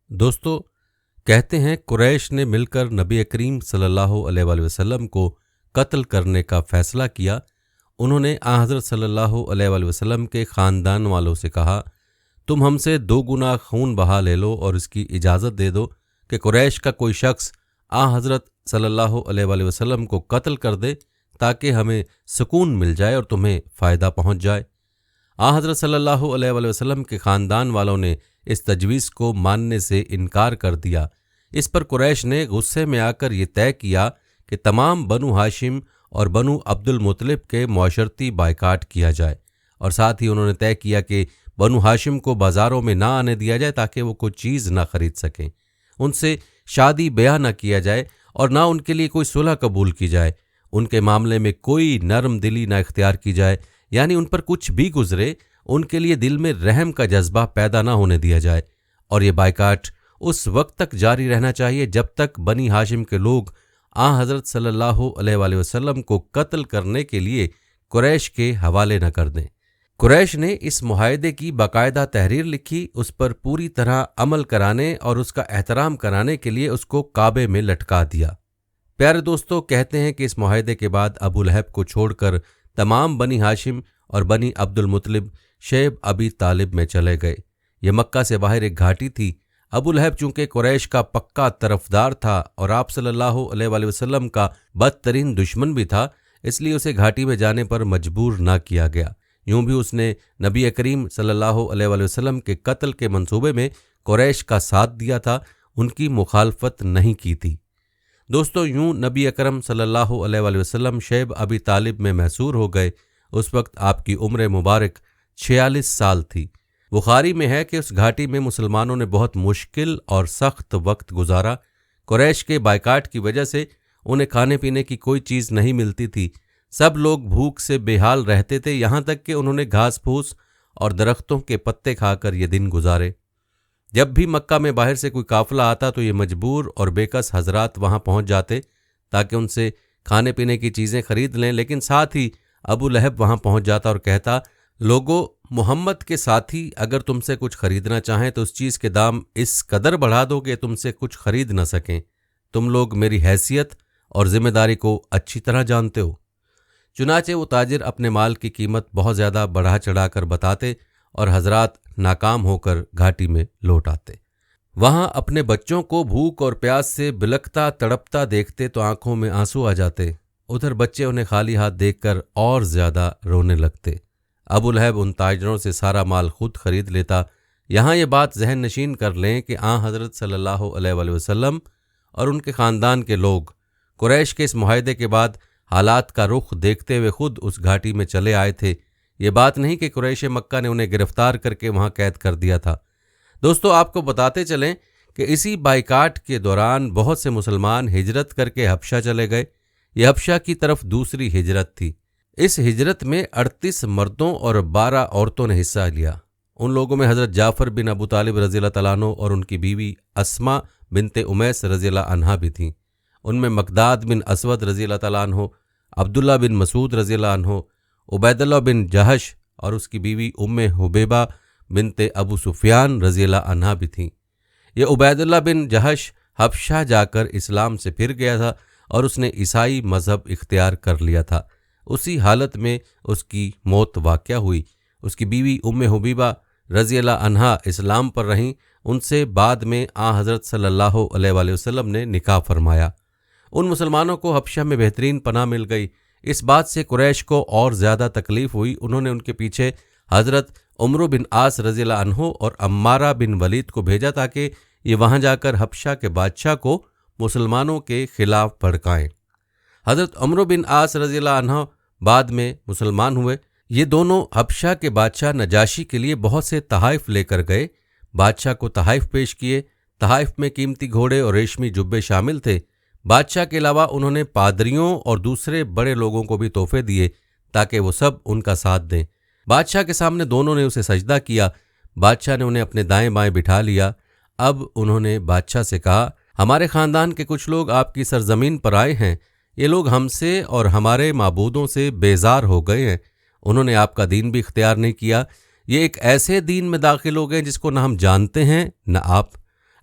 دوستو، کہتے ہیں قریش نے مل کر نبی کریم صلی اللہ علیہ وآلہ وسلم کو قتل کرنے کا فیصلہ کیا۔ انہوں نے حضرت صلی اللہ علیہ وآلہ وسلم کے خاندان والوں سے کہا، تم ہم سے 2 گنا خون بہا لے لو اور اس کی اجازت دے دو کہ قریش کا کوئی شخص حضرت صلی اللہ علیہ وآلہ وسلم کو قتل کر دے تاکہ ہمیں سکون مل جائے اور تمہیں فائدہ پہنچ جائے۔ حضرت صلی اللہ علیہ وآلہ وسلم کے خاندان والوں نے اس تجویز کو ماننے سے انکار کر دیا۔ اس پر قریش نے غصے میں آ کر یہ طے کیا کہ تمام بنو ہاشم اور بنو عبد المطلب کے معاشرتی بائیکاٹ کیا جائے، اور ساتھ ہی انہوں نے طے کیا کہ بنو ہاشم کو بازاروں میں نہ آنے دیا جائے تاکہ وہ کوئی چیز نہ خرید سکیں، ان سے شادی بیاہ نہ کیا جائے اور نہ ان کے لیے کوئی صلح قبول کی جائے، ان کے معاملے میں کوئی نرم دلی نہ اختیار کی جائے، یعنی ان پر کچھ بھی گزرے ان کے لیے دل میں رحم کا جذبہ پیدا نہ ہونے دیا جائے، اور یہ بائیکاٹ اس وقت تک جاری رہنا چاہیے جب تک بنی ہاشم کے لوگ حضرت صلی اللہ علیہ وآلہ وسلم کو قتل کرنے کے لیے قریش کے حوالے نہ کر دیں۔ قریش نے اس معاہدے کی باقاعدہ تحریر لکھی، اس پر پوری طرح عمل کرانے اور اس کا احترام کرانے کے لیے اس کو کعبے میں لٹکا دیا۔ پیارے دوستو، کہتے ہیں کہ اس معاہدے کے بعد ابو لہب کو چھوڑ کر تمام بنی ہاشم اور بنی عبد المطلب شیب ابی طالب میں چلے گئے۔ یہ مکہ سے باہر ایک گھاٹی تھی۔ ابو لہب چونکہ قریش کا پکا طرفدار تھا اور آپ صلی اللہ علیہ وآلہ وسلم کا بدترین دشمن بھی تھا، اس لیے اسے گھاٹی میں جانے پر مجبور نہ کیا گیا۔ یوں بھی اس نے نبی کریم صلی اللہ علیہ وآلہ وسلم کے قتل کے منصوبے میں قریش کا ساتھ دیا تھا، ان کی مخالفت نہیں کی تھی۔ دوستو، یوں نبی اکرم صلی اللہ علیہ وآلہ وسلم شیب ابی طالب میں محصور ہو گئے۔ اس وقت آپ کی عمر مبارک 46 سال تھی۔ بخاری میں ہے کہ اس گھاٹی میں مسلمانوں نے بہت مشکل اور سخت وقت گزارا۔ قریش کے بائیکاٹ کی وجہ سے انہیں کھانے پینے کی کوئی چیز نہیں ملتی تھی، سب لوگ بھوک سے بے حال رہتے تھے، یہاں تک کہ انہوں نے گھاس پھوس اور درختوں کے پتے کھا کر یہ دن گزارے۔ جب بھی مکہ میں باہر سے کوئی قافلہ آتا تو یہ مجبور اور بے کس حضرات وہاں پہنچ جاتے تاکہ ان سے کھانے پینے کی چیزیں خرید لیں، لیکن ساتھ ہی ابو لہب وہاں پہنچ جاتا اور کہتا، لوگو، محمد کے ساتھی اگر تم سے کچھ خریدنا چاہیں تو اس چیز کے دام اس قدر بڑھا دو کہ تم سے کچھ خرید نہ سکیں۔ تم لوگ میری حیثیت اور ذمہ داری کو اچھی طرح جانتے ہو۔ چنانچہ وہ تاجر اپنے مال کی قیمت بہت زیادہ بڑھا چڑھا کر بتاتے اور حضرات ناکام ہو کر گھاٹی میں لوٹ آتے۔ وہاں اپنے بچوں کو بھوک اور پیاس سے بلکتا تڑپتا دیکھتے تو آنکھوں میں آنسو آ جاتے، ادھر بچے انہیں خالی ہاتھ دیکھ کر اور زیادہ رونے لگتے۔ ابو لہب ان تاجروں سے سارا مال خود خرید لیتا۔ یہاں یہ بات ذہن نشین کر لیں کہ حضرت صلی اللہ علیہ وآلہ وسلم اور ان کے خاندان کے لوگ قریش کے اس معاہدے کے بعد حالات کا رخ دیکھتے ہوئے خود اس گھاٹی میں چلے آئے تھے۔ یہ بات نہیں کہ قریش مکہ نے انہیں گرفتار کر کے وہاں قید کر دیا تھا۔ دوستو، آپ کو بتاتے چلیں کہ اسی بائیکاٹ کے دوران بہت سے مسلمان ہجرت کر کے حبشہ چلے گئے۔ یہ حبشہ کی طرف دوسری ہجرت تھی۔ اس ہجرت میں 38 مردوں اور 12 عورتوں نے حصہ لیا۔ ان لوگوں میں حضرت جعفر بن ابو طالب رضی اللہ تعالیٰ عنہ اور ان کی بیوی اسما بنت امیس رضی اللہ عنہا بھی تھیں۔ ان میں مقداد بن اسود رضی اللہ تعالیٰ عنہ، عبداللہ بن مسعود رضی اللہ عنہ، عبید اللہ بن جہش اور اس کی بیوی ام حبیبہ بنت ابو سفیان رضی اللہ عنہا بھی تھیں۔ یہ عبید اللہ بن جہش حبشہ جا کر اسلام سے پھر گیا تھا اور اس نے عیسائی مذہب اختیار کر لیا تھا۔ اسی حالت میں اس کی موت واقع ہوئی۔ اس کی بیوی ام حبیبہ رضی اللہ عنہا اسلام پر رہیں، ان سے بعد میں حضرت صلی اللہ علیہ وآلہ وسلم نے نکاح فرمایا۔ ان مسلمانوں کو حبشہ میں بہترین پناہ مل گئی۔ اس بات سے قریش کو اور زیادہ تکلیف ہوئی۔ انہوں نے ان کے پیچھے حضرت عمرو بن عاص رضی اللہ عنہ اور عمارہ بن ولید کو بھیجا تاکہ یہ وہاں جا کر حبشہ کے بادشاہ کو مسلمانوں کے خلاف بھڑکائیں۔ حضرت عمرو بن عاص رضی اللہ عنہ بعد میں مسلمان ہوئے۔ یہ دونوں حبشہ کے بادشاہ نجاشی کے لیے بہت سے تحائف لے کر گئے۔ بادشاہ کو تحائف پیش کیے۔ تحائف میں قیمتی گھوڑے اور ریشمی جبے شامل تھے۔ بادشاہ کے علاوہ انہوں نے پادریوں اور دوسرے بڑے لوگوں کو بھی تحفے دیے تاکہ وہ سب ان کا ساتھ دیں۔ بادشاہ کے سامنے دونوں نے اسے سجدہ کیا۔ بادشاہ نے انہیں اپنے دائیں بائیں بٹھا لیا۔ اب انہوں نے بادشاہ سے کہا، ہمارے خاندان کے کچھ لوگ آپ کی سرزمین پر آئے ہیں، یہ لوگ ہم سے اور ہمارے معبودوں سے بیزار ہو گئے ہیں، انہوں نے آپ کا دین بھی اختیار نہیں کیا، یہ ایک ایسے دین میں داخل ہو گئے جس کو نہ ہم جانتے ہیں نہ آپ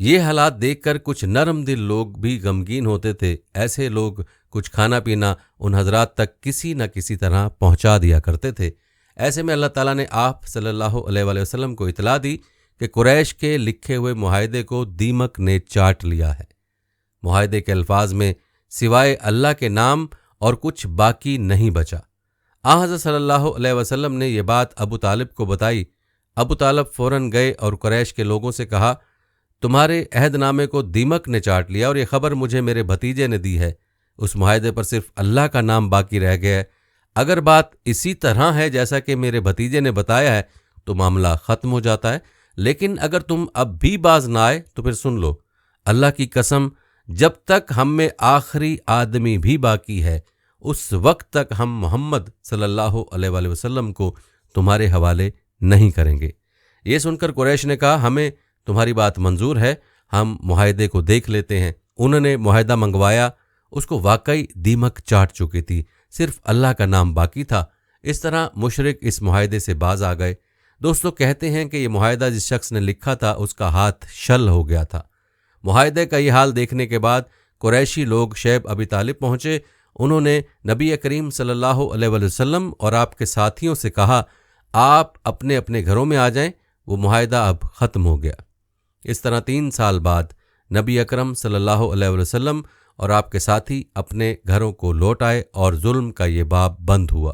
یہ حالات دیکھ کر کچھ نرم دل لوگ بھی غمگین ہوتے تھے۔ ایسے لوگ کچھ کھانا پینا ان حضرات تک کسی نہ کسی طرح پہنچا دیا کرتے تھے۔ ایسے میں اللہ تعالیٰ نے آپ صلی اللہ علیہ وآلہ وسلم کو اطلاع دی کہ قریش کے لکھے ہوئے معاہدے کو دیمک نے چاٹ لیا ہے۔ معاہدے کے الفاظ میں سوائے اللہ کے نام اور کچھ باقی نہیں بچا۔ حضرت صلی اللہ علیہ وسلم نے یہ بات ابو طالب کو بتائی۔ ابو طالب فوراً گئے اور قریش کے لوگوں سے کہا، تمہارے عہد نامے کو دیمک نے چاٹ لیا اور یہ خبر مجھے میرے بھتیجے نے دی ہے۔ اس معاہدے پر صرف اللہ کا نام باقی رہ گیا ہے۔ اگر بات اسی طرح ہے جیسا کہ میرے بھتیجے نے بتایا ہے تو معاملہ ختم ہو جاتا ہے، لیکن اگر تم اب بھی باز نہ آئے تو پھر سن لو، اللہ کی قسم جب تک ہم میں آخری آدمی بھی باقی ہے اس وقت تک ہم محمد صلی اللہ علیہ وآلہ وسلم کو تمہارے حوالے نہیں کریں گے۔ یہ سن کر قریش نے کہا، ہمیں تمہاری بات منظور ہے، ہم معاہدے کو دیکھ لیتے ہیں۔ انہوں نے معاہدہ منگوایا، اس کو واقعی دیمک چاٹ چکی تھی، صرف اللہ کا نام باقی تھا۔ اس طرح مشرک اس معاہدے سے باز آ گئے۔ دوستو، کہتے ہیں کہ یہ معاہدہ جس شخص نے لکھا تھا اس کا ہاتھ شل ہو گیا تھا۔ معاہدے کا یہ حال دیکھنے کے بعد قریشی لوگ شعیب ابی طالب پہنچے۔ انہوں نے نبی کریم صلی اللہ علیہ وآلہ وسلم اور آپ کے ساتھیوں سے کہا، آپ اپنے اپنے گھروں میں آ جائیں، وہ معاہدہ اب ختم ہو گیا۔ اس طرح 3 سال بعد نبی اکرم صلی اللہ علیہ وآلہ وسلم اور آپ کے ساتھی اپنے گھروں کو لوٹ آئے اور ظلم کا یہ باب بند ہوا۔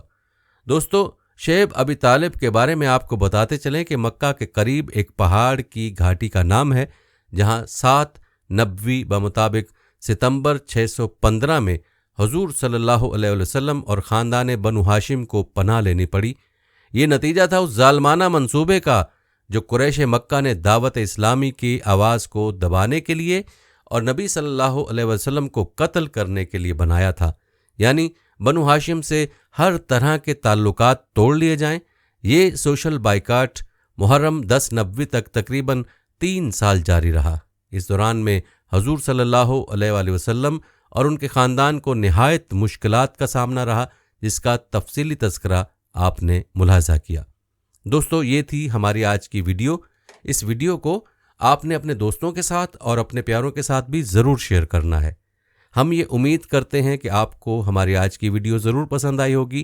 دوستو، شعیب ابی طالب کے بارے میں آپ کو بتاتے چلیں کہ مکہ کے قریب ایک پہاڑ کی گھاٹی کا نام ہے جہاں 7 نبوی بمطابق ستمبر 615 میں حضور صلی اللہ علیہ وسلم اور خاندان بنو ہاشم کو پناہ لینی پڑی۔ یہ نتیجہ تھا اس ظالمانہ منصوبے کا جو قریش مکہ نے دعوت اسلامی کی آواز کو دبانے کے لیے اور نبی صلی اللہ علیہ وسلم کو قتل کرنے کے لیے بنایا تھا، یعنی بنو ہاشم سے ہر طرح کے تعلقات توڑ لیے جائیں۔ یہ سوشل بائیکاٹ محرم 10 نبوی تک تقریباً 3 سال جاری رہا۔ اس دوران میں حضور صلی اللہ علیہ وآلہ وسلم اور ان کے خاندان کو نہایت مشکلات کا سامنا رہا، جس کا تفصیلی تذکرہ آپ نے ملاحظہ کیا۔ دوستو، یہ تھی ہماری آج کی ویڈیو۔ اس ویڈیو کو آپ نے اپنے دوستوں کے ساتھ اور اپنے پیاروں کے ساتھ بھی ضرور شیئر کرنا ہے۔ ہم یہ امید کرتے ہیں کہ آپ کو ہماری آج کی ویڈیو ضرور پسند آئی ہوگی۔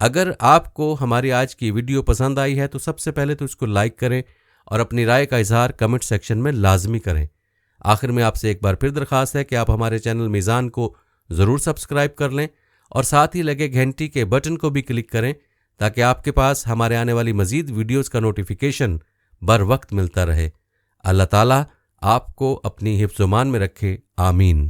اگر آپ کو ہماری آج کی ویڈیو پسند آئی ہے تو سب سے پہلے تو اس کو لائک کریں اور اپنی رائے کا اظہار کمنٹ سیکشن میں لازمی کریں۔ آخر میں آپ سے ایک بار پھر درخواست ہے کہ آپ ہمارے چینل میزان کو ضرور سبسکرائب کر لیں اور ساتھ ہی لگے گھنٹی کے بٹن کو بھی کلک کریں تاکہ آپ کے پاس ہمارے آنے والی مزید ویڈیوز کا نوٹیفیکیشن بر وقت ملتا رہے۔ اللہ تعالیٰ آپ کو اپنی حفظ و امان میں رکھے، آمین۔